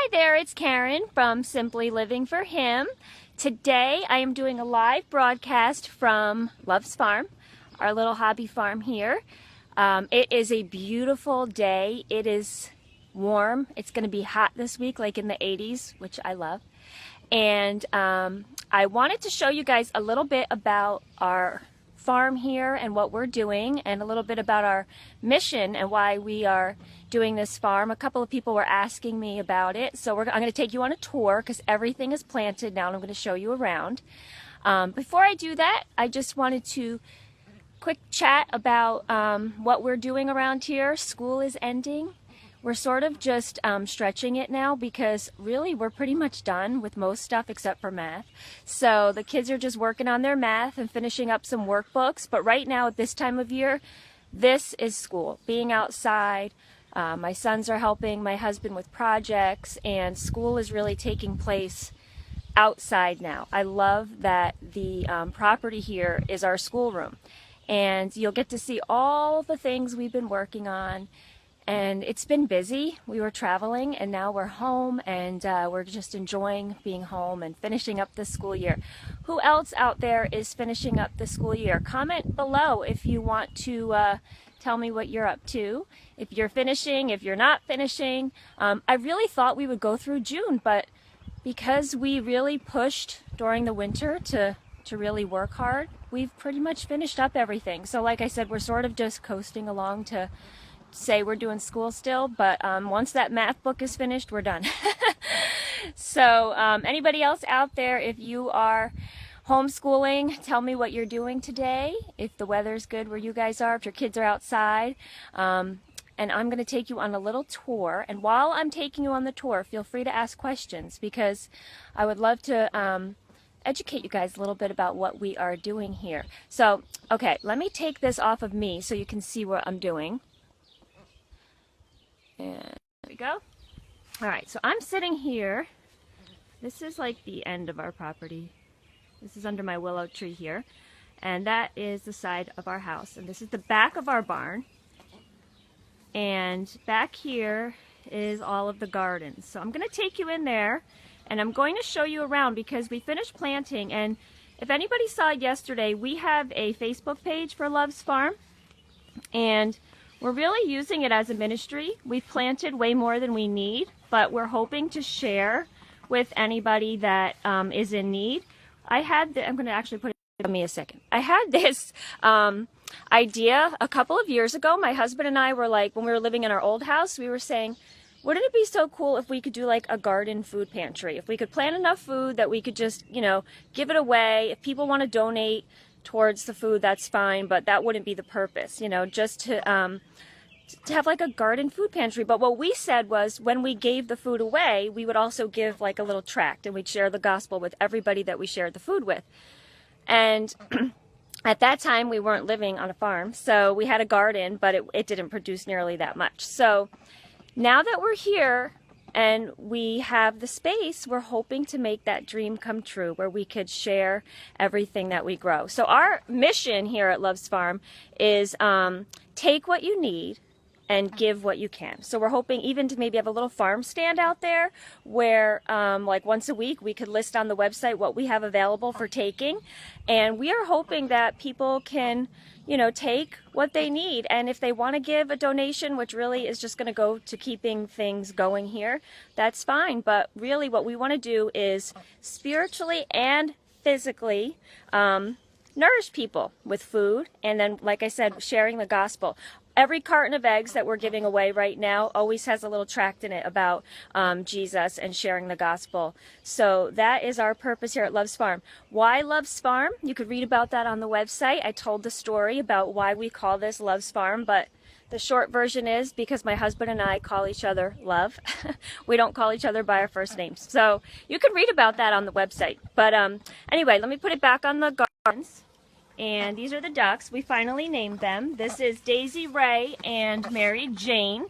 Hi there, it's Karen from Simply Living for Him. Today I am doing a live broadcast from Love's Farm, our little hobby farm here. It is a beautiful day. It is warm. It's going to be hot this week, like in the 80s, which I love. And I wanted to show you guys a little bit about our farm here and what we're doing, and a little bit about our mission and why we are doing this farm. A couple of people were asking me about it, so I'm going to take you on a tour because everything is planted now, and I'm going to show you around. Before I do that, I just wanted to quick chat about what we're doing around here. School is ending. We're sort of just stretching it now because really we're pretty much done with most stuff except for math. So the kids are just working on their math and finishing up some workbooks. But right now at this time of year, this is school. Being outside. My sons are helping my husband with projects, and school is really taking place outside now. I love that the property here is our schoolroom. And you'll get to see all the things we've been working on. And it's been busy. We were traveling, and now we're home, and we're just enjoying being home and finishing up the school year. Who else out there is finishing up the school year? Comment below if you want to tell me what you're up to. If you're finishing, if you're not finishing. I really thought we would go through June, but because we really pushed during the winter to really work hard, we've pretty much finished up everything. So like I said, we're sort of just coasting along to say we're doing school still, but once that math book is finished, we're done. So anybody else out there, if you are homeschooling, tell me what you're doing today, if the weather's good where you guys are, if your kids are outside. And I'm going to take you on a little tour, and while I'm taking you on the tour, feel free to ask questions, because I would love to educate you guys a little bit about what we are doing here. So, okay, let me take this off of me so you can see what I'm doing. And there we go. All right, so I'm sitting here. This is like the end of our property. This is under my willow tree here. And that is the side of our house. And this is the back of our barn. And back here is all of the gardens. So I'm going to take you in there, and I'm going to show you around because we finished planting. And if anybody saw yesterday, we have a Facebook page for Love's Farm. And we're really using it as a ministry. We've planted way more than we need, but we're hoping to share with anybody that is in need. I'm going to actually put it, give me a second. I had this idea a couple of years ago. My husband and I were like, when we were living in our old house, we were saying, wouldn't it be so cool if we could do like a garden food pantry? If we could plant enough food that we could just, give it away. If people want to donate towards the food, that's fine, but that wouldn't be the purpose, just to have like a garden food pantry. But what we said was, when we gave the food away, we would also give like a little tract, and we'd share the gospel with everybody that we shared the food with. And at that time, we weren't living on a farm, so we had a garden, but it didn't produce nearly that much. So now that we're here and we have the space, we're hoping to make that dream come true, where we could share everything that we grow. So our mission here at Love's Farm is take what you need and give what you can. So we're hoping even to maybe have a little farm stand out there where like once a week we could list on the website what we have available for taking. And we are hoping that people can take what they need. And if they want to give a donation, which really is just going to go to keeping things going here, that's fine. But really what we want to do is spiritually and physically nourish people with food. And then, like I said, sharing the gospel. Every carton of eggs that we're giving away right now always has a little tract in it about Jesus and sharing the gospel. So that is our purpose here at Love's Farm. Why Love's Farm? You could read about that on the website. I told the story about why we call this Love's Farm, but the short version is because my husband and I call each other Love. We don't call each other by our first names. So you can read about that on the website. But anyway, let me put it back on the gardens. And these are the ducks. We finally named them. This is Daisy Ray and Mary Jane.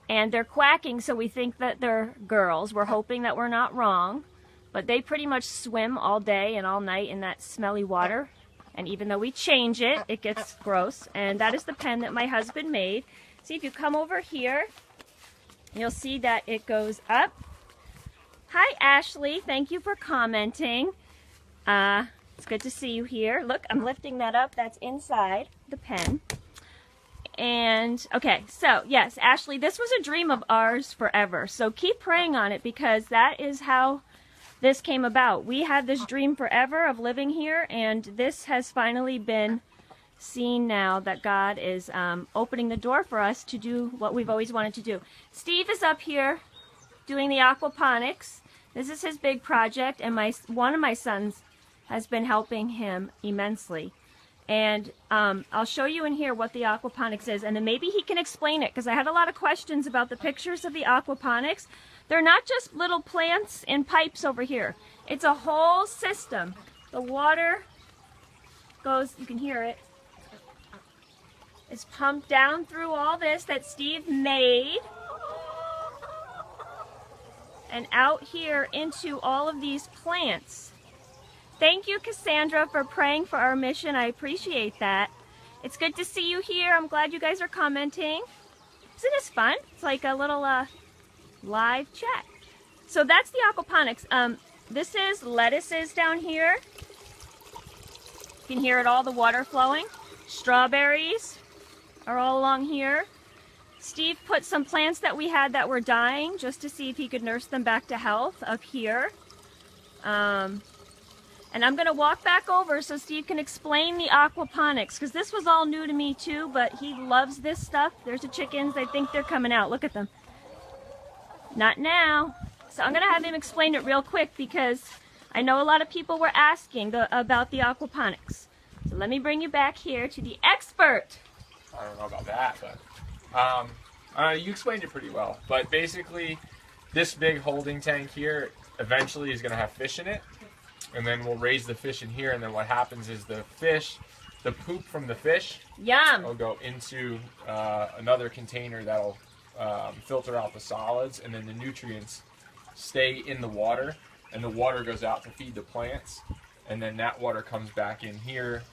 And they're quacking, so we think that they're girls. We're hoping that we're not wrong. But they pretty much swim all day and all night in that smelly water. And even though we change it, it gets gross. And that is the pen that my husband made. See, if you come over here, you'll see that it goes up. Hi, Ashley. Thank you for commenting. It's good to see you here. Look, I'm lifting that up. That's inside the pen. And, okay, so, yes, Ashley, this was a dream of ours forever. So keep praying on it, because that is how this came about. We had this dream forever of living here, and this has finally been seen now that God is opening the door for us to do what we've always wanted to do. Steve is up here doing the aquaponics. This is his big project, and one of my sons has been helping him immensely. And I'll show you in here what the aquaponics is, and then maybe he can explain it, because I had a lot of questions about the pictures of the aquaponics. They're not just little plants and pipes over here. It's a whole system. The water goes, you can hear it. It's pumped down through all this that Steve made, and out here into all of these plants. Thank you, Cassandra, for praying for our mission. I appreciate that. It's good to see you here. I'm glad you guys are commenting. Isn't this fun? It's like a little live chat. So that's the aquaponics. This is lettuces down here. You can hear it all, the water flowing. Strawberries are all along here. Steve put some plants that we had that were dying just to see if he could nurse them back to health up here. And I'm going to walk back over so Steve can explain the aquaponics, because this was all new to me too, but he loves this stuff. There's the chickens. I think they're coming out. Look at them. Not now. So I'm going to have him explain it real quick, because I know a lot of people were asking about the aquaponics. So let me bring you back here to the expert. I don't know about that, but you explained it pretty well. But basically, this big holding tank here eventually is going to have fish in it. And then we'll raise the fish in here, and then what happens is the poop from the fish will go into another container that'll filter out the solids, and then the nutrients stay in the water, and the water goes out to feed the plants, and then that water comes back in here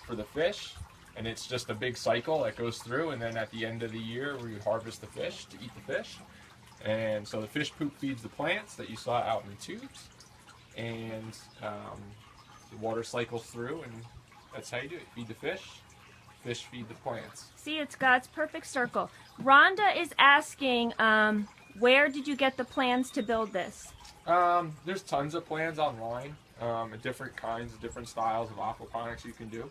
for the fish, and it's just a big cycle that goes through, and then at the end of the year we harvest the fish to eat the fish. And so the fish poop feeds the plants that you saw out in the tubes, and the water cycles through, and that's how you do it. Feed the fish feed the plants. See, it's God's perfect circle. Rhonda is asking, where did you get the plans to build this? There's tons of plans online, different kinds, different styles of aquaponics you can do.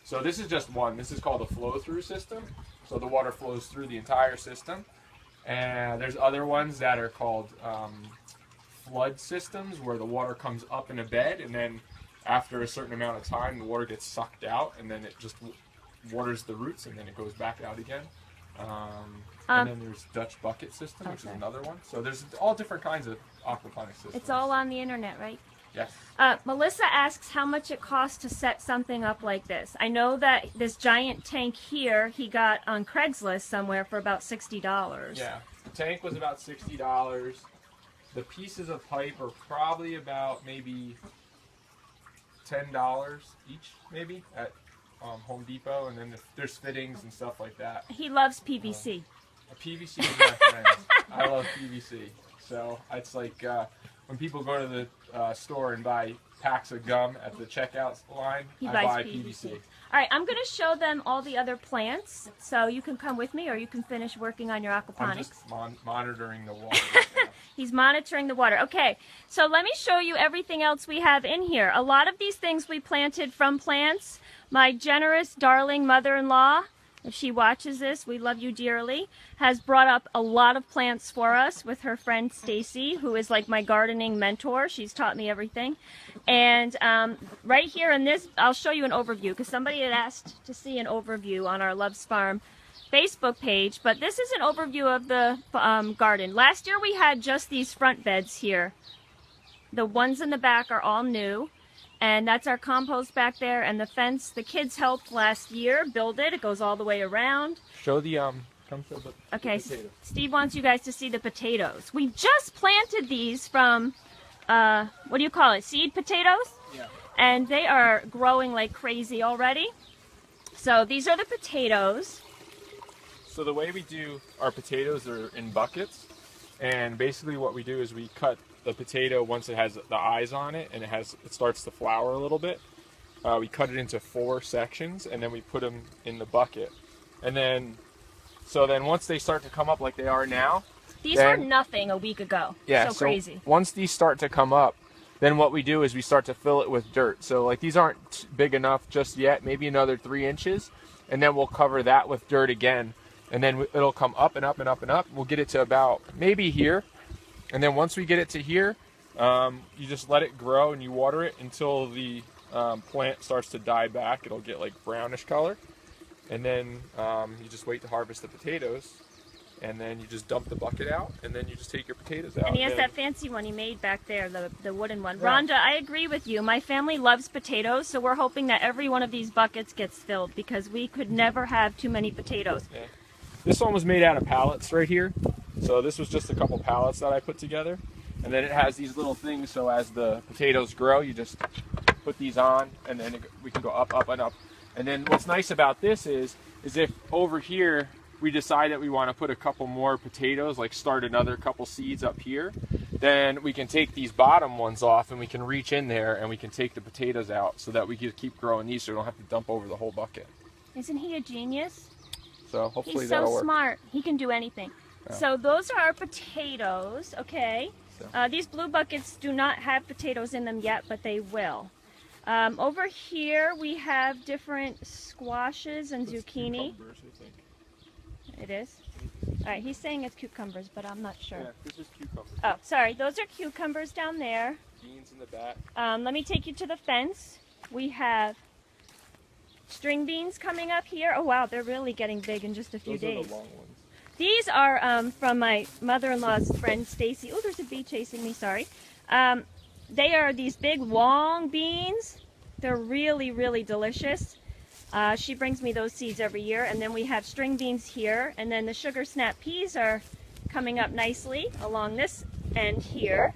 So this is just one. This is called a flow-through system. So the water flows through the entire system. And there's other ones that are called flood systems, where the water comes up in a bed, and then after a certain amount of time the water gets sucked out, and then it just waters the roots, and then it goes back out again. And then there's Dutch bucket system, which is another one. So there's all different kinds of aquaponic systems. It's all on the internet, right? Yes. Melissa asks how much it costs to set something up like this. I know that this giant tank here he got on Craigslist somewhere for about $60. Yeah, the tank was about $60. The pieces of pipe are probably about maybe $10 each, maybe, at Home Depot, and then there's fittings and stuff like that. He loves PVC. PVC is my friend. I love PVC. So it's like when people go to the store and buy packs of gum at the checkout line, I buy PVC. All right, I'm going to show them all the other plants, so you can come with me, or you can finish working on your aquaponics. I'm just monitoring the water. Right now. He's monitoring the water. Okay, so let me show you everything else we have in here. A lot of these things we planted from plants. My generous, darling mother-in-law, if she watches this, we love you dearly, has brought up a lot of plants for us with her friend Stacy, who is like my gardening mentor. She's taught me everything. And right here in this, I'll show you an overview, because somebody had asked to see an overview on our Loves Farm Facebook page. But this is an overview of the garden. Last year we had just these front beds here. The ones in the back are all new. And that's our compost back there, and the fence. The kids helped last year build it. It goes all the way around. Show the come show the okay. Potato. Steve wants you guys to see the potatoes. We just planted these from what do you call it? Seed potatoes. Yeah. And they are growing like crazy already. So these are the potatoes. So the way we do our potatoes are in buckets. And basically what we do is we cut the potato once it has the eyes on it and it starts to flower a little bit. We cut it into 4 sections, and then we put them in the bucket. And then, so then once they start to come up like they are now. These were nothing a week ago. Yeah, so crazy. Once these start to come up, then what we do is we start to fill it with dirt. So like these aren't big enough just yet, maybe another 3 inches. And then we'll cover that with dirt again. And then it'll come up and up and up and up. We'll get it to about maybe here. And then once we get it to here, you just let it grow and you water it until the plant starts to die back. It'll get like brownish color, and then you just wait to harvest the potatoes, and then you just dump the bucket out, and then you just take your potatoes out. And he has that fancy one he made back there, the wooden one. Yeah. Rhonda, I agree with you. My family loves potatoes, so we're hoping that every one of these buckets gets filled because we could never have too many potatoes. Yeah. This one was made out of pallets right here, so this was just a couple pallets that I put together, and then it has these little things, so as the potatoes grow, you just put these on, and then we can go up, up, and up. And then what's nice about this is if over here we decide that we want to put a couple more potatoes, like start another couple seeds up here, then we can take these bottom ones off and we can reach in there and we can take the potatoes out so that we can keep growing these so we don't have to dump over the whole bucket. Isn't he a genius? So hopefully He's that'll work. so smart. He can do anything. Yeah. So those are our potatoes, okay? So. These blue buckets do not have potatoes in them yet, but they will. Over here we have different squashes and zucchini. It is? Alright, he's saying it's cucumbers, but I'm not sure. Yeah, this is cucumbers. Oh, sorry. Those are cucumbers down there. Beans in the back. Let me take you to the fence. We have string beans coming up here. Oh wow, they're really getting big in just a few days. Those are the long ones. These are from my mother-in-law's friend Stacy. Oh, there's a bee chasing me, sorry. They are these big long beans. They're really, really delicious. She brings me those seeds every year. And then we have string beans here. And then the sugar snap peas are coming up nicely along this end here.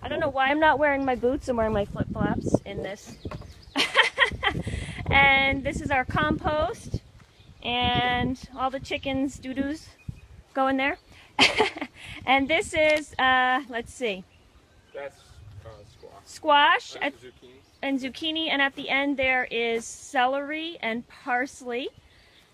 I don't know why I'm not wearing my boots. I'm wearing my flip-flops in this. And this is our compost. And all the chickens' doo-doos go in there. And this is, let's see. That's squash and zucchini. And zucchini, and at the end there is celery and parsley.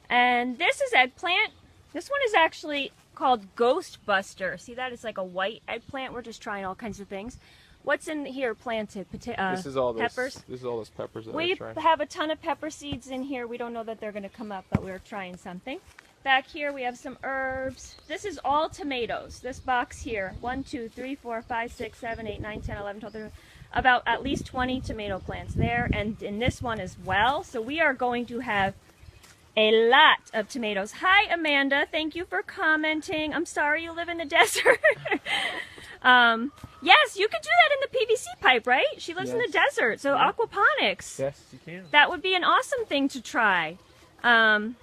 And this is eggplant. This one is actually called Ghost Buster. See that? It's like a white eggplant. We're just trying all kinds of things. What's in here planted? This is all those peppers. This is all those peppers that we I'm trying. have a ton of pepper seeds in here. We don't know that they're going to come up, but we're trying something. Back here we have some herbs. This is all tomatoes. This box here, 1, 2, 3, 4, 5, 6, 7, 8, 9, 10, 11, 12, 13, about at least 20 tomato plants there, and in this one as well. So we are going to have a lot of tomatoes. Hi Amanda, thank you for commenting. I'm sorry you live in the desert. Yes, you could do that in the PVC pipe, right? She lives in the desert, so aquaponics. Yes, you can. That would be an awesome thing to try. And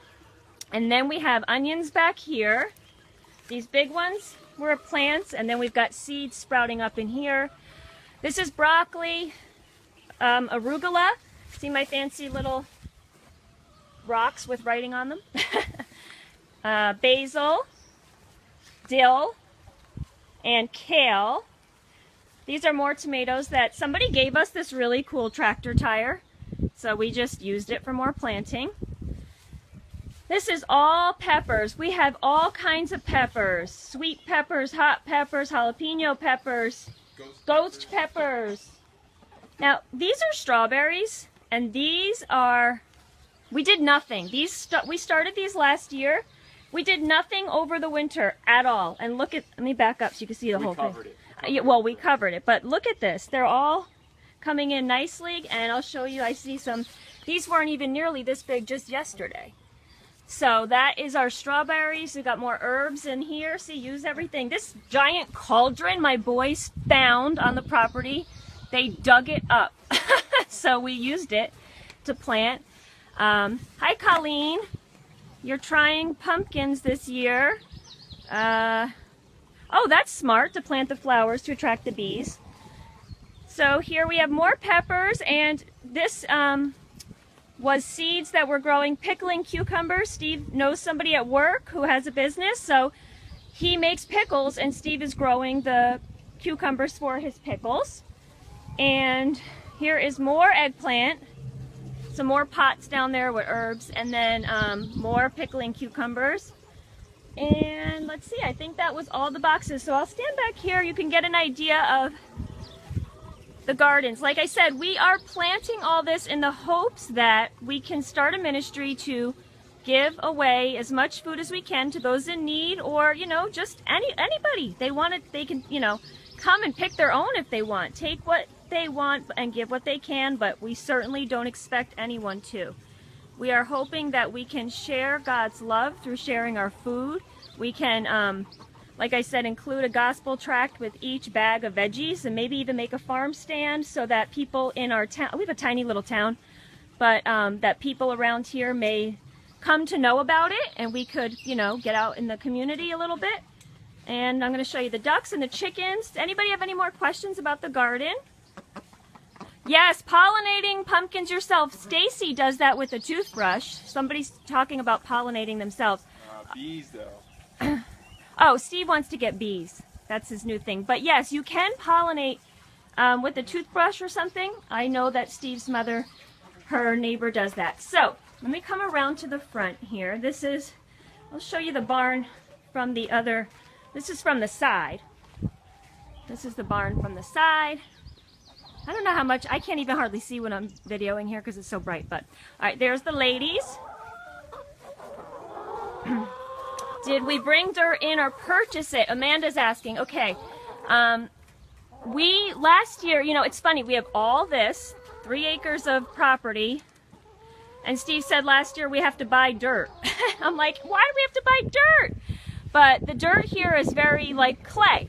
then we have onions back here. These big ones were plants, and then we've got seeds sprouting up in here. This is broccoli, arugula. See my fancy little rocks with writing on them? Basil, dill, and kale. These are more tomatoes that somebody gave us this really cool tractor tire. So we just used it for more planting. This is all peppers. We have all kinds of peppers. Sweet peppers, hot peppers, jalapeno peppers, ghost peppers. Now, these are strawberries, and these are, we did nothing. We started these last year. We did nothing over the winter at all. And look at, let me back up so you can see the whole thing. Well, we covered it, but look at this. They're all coming in nicely, and I'll show you. I see some, these weren't even nearly this big just yesterday. So that is our strawberries. We've got more herbs in here. See, use everything. This giant cauldron my boys found on the property, they dug it up. So we used it to plant. Hi, Colleen. You're trying pumpkins this year. Oh, that's smart, to plant the flowers to attract the bees. So here we have more peppers, and this was seeds that were growing, pickling cucumbers. Steve knows somebody at work who has a business, so he makes pickles, and Steve is growing the cucumbers for his pickles. And here is more eggplant, some more pots down there with herbs, and then more pickling cucumbers. And let's see, I think that was all the boxes. So I'll stand back here. You can get an idea of the gardens. Like I said, we are planting all this in the hopes that we can start a ministry to give away as much food as we can to those in need, or, you know, just anybody. They want it, they can, you know, come and pick their own if they want. Take what they want and give what they can, but we certainly don't expect anyone to. We are hoping that we can share God's love through sharing our food. We can, like I said, include a gospel tract with each bag of veggies, and maybe even make a farm stand so that people in our town, we have a tiny little town, but that people around here may come to know about it, and we could, you know, get out in the community a little bit. And I'm going to show you the ducks and the chickens. Anybody have any more questions about the garden? Yes, pollinating pumpkins yourself. Stacy does that with a toothbrush. Somebody's talking about pollinating themselves. Bees, though. Oh, Steve wants to get bees. That's his new thing. But yes, you can pollinate with a toothbrush or something. I know that Steve's mother, her neighbor, does that. So let me come around to the front here. This is, I'll show you the barn from the other, this is from the side. This is the barn from the side. I don't know how much, I can't even hardly see when I'm videoing here because it's so bright, but all right, there's the ladies. Did we bring dirt in or purchase it? Amanda's asking. Okay, we last year, you know, it's funny, we have all this, 3 acres of property, and Steve said last year we have to buy dirt. I'm like, why do we have to buy dirt? But the dirt here is very like clay.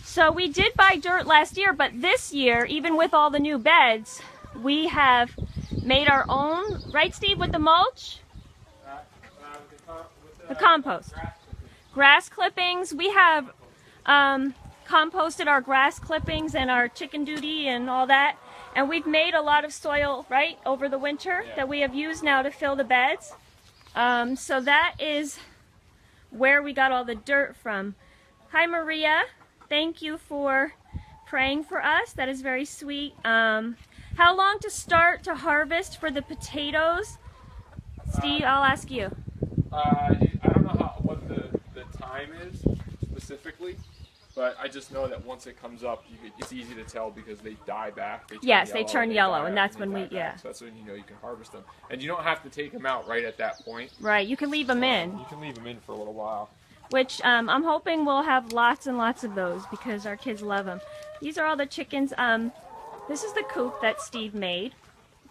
So we did buy dirt last year, but this year, even with all the new beds, we have made our own, right, Steve, with the mulch? The compost. Grass clippings. We have composted our grass clippings and our chicken duty and all that. And we've made a lot of soil, right, over the winter that we have used now to fill the beds. So that is where we got all the dirt from. Hi, Maria. Thank you for praying for us. That is very sweet. How long to start to harvest for the potatoes? Steve, I'll ask you. I don't know what the time is specifically, but I just know that once it comes up, it's easy to tell because they die back. They turn yellow, and that's when we, yeah. So that's when you know you can harvest them. And you don't have to take them out right at that point. Right, you can leave them in. You can leave them in for a little while. Which I'm hoping we'll have lots and lots of those because our kids love them. These are all the chickens. This is the coop that Steve made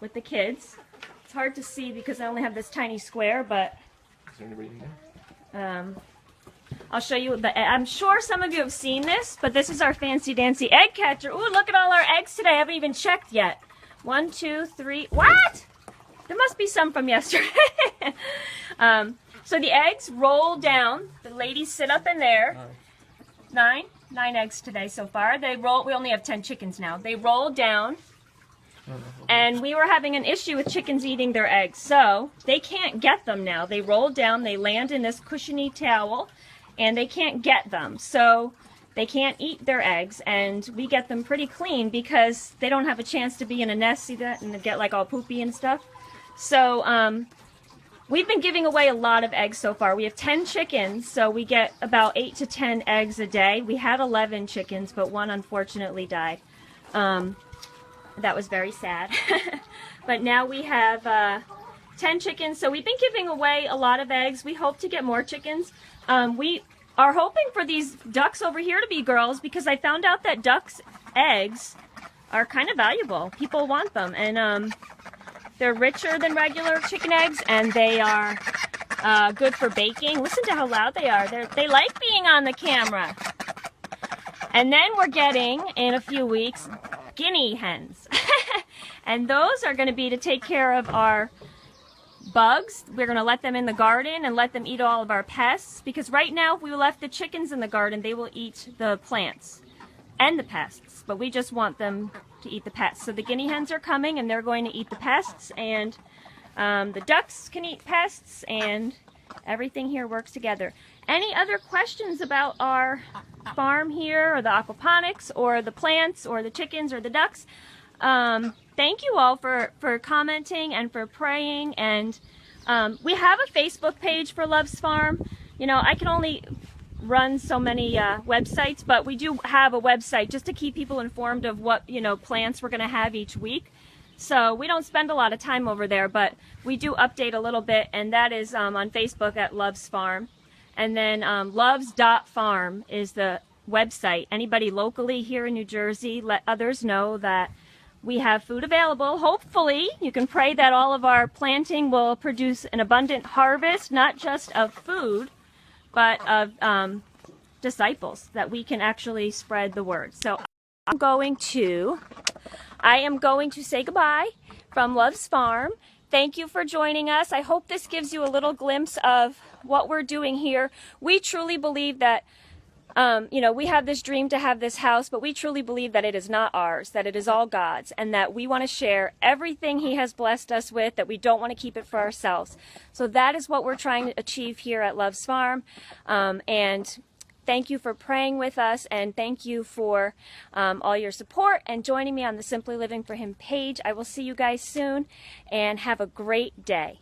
with the kids. It's hard to see because I only have this tiny square, but is there anybody in there? I'll show you. I'm sure some of you have seen this, but this is our fancy dancy egg catcher. Ooh, look at all our eggs today. I haven't even checked yet. 1, 2, 3. What? There must be some from yesterday. So the eggs roll down. The ladies sit up in there. 9 eggs today so far. They roll. We only have 10 chickens now. They roll down. And we were having an issue with chickens eating their eggs, so they can't get them now. They roll down, they land in this cushiony towel, and they can't get them. So they can't eat their eggs, and we get them pretty clean because they don't have a chance to be in a nest, see that, and get like all poopy and stuff. So we've been giving away a lot of eggs so far. We have 10 chickens, so we get about 8 to 10 eggs a day. We had 11 chickens, but one unfortunately died. That was very sad. But now we have 10 chickens, so we've been giving away a lot of eggs. We hope to get more chickens. We are hoping for these ducks over here to be girls because I found out that ducks' eggs are kind of valuable. People want them, and they're richer than regular chicken eggs, and they are good for baking. Listen to how loud they are. They like being on the camera. And then we're getting, in a few weeks, guinea hens. And those are going to be to take care of our bugs. We're going to let them in the garden and let them eat all of our pests, because right now if we left the chickens in the garden, they will eat the plants and the pests, but we just want them to eat the pests. So the guinea hens are coming, and they're going to eat the pests, and the ducks can eat pests, and everything here works together. any other questions about our farm here, or the aquaponics, or the plants, or the chickens, or the ducks, thank you all for commenting and for praying. And we have a Facebook page for Loves Farm. You know, I can only run so many websites, but we do have a website just to keep people informed of what, you know, plants we're going to have each week. So we don't spend a lot of time over there, but we do update a little bit, and that is on Facebook at Loves Farm. And then loves.farm is the website. Anybody locally here in New Jersey, let others know that we have food available. Hopefully, you can pray that all of our planting will produce an abundant harvest, not just of food, but of disciples, that we can actually spread the word. So I am going to say goodbye from Loves Farm. Thank you for joining us. I hope this gives you a little glimpse of what we're doing here. We truly believe that you know, we have this dream to have this house, but we truly believe that it is not ours, that it is all God's, and that we want to share everything He has blessed us with, that we don't want to keep it for ourselves. So that is what we're trying to achieve here at Loves Farm. And thank you for praying with us, and thank you for all your support and joining me on the Simply Living for Him page. I will see you guys soon, and have a great day.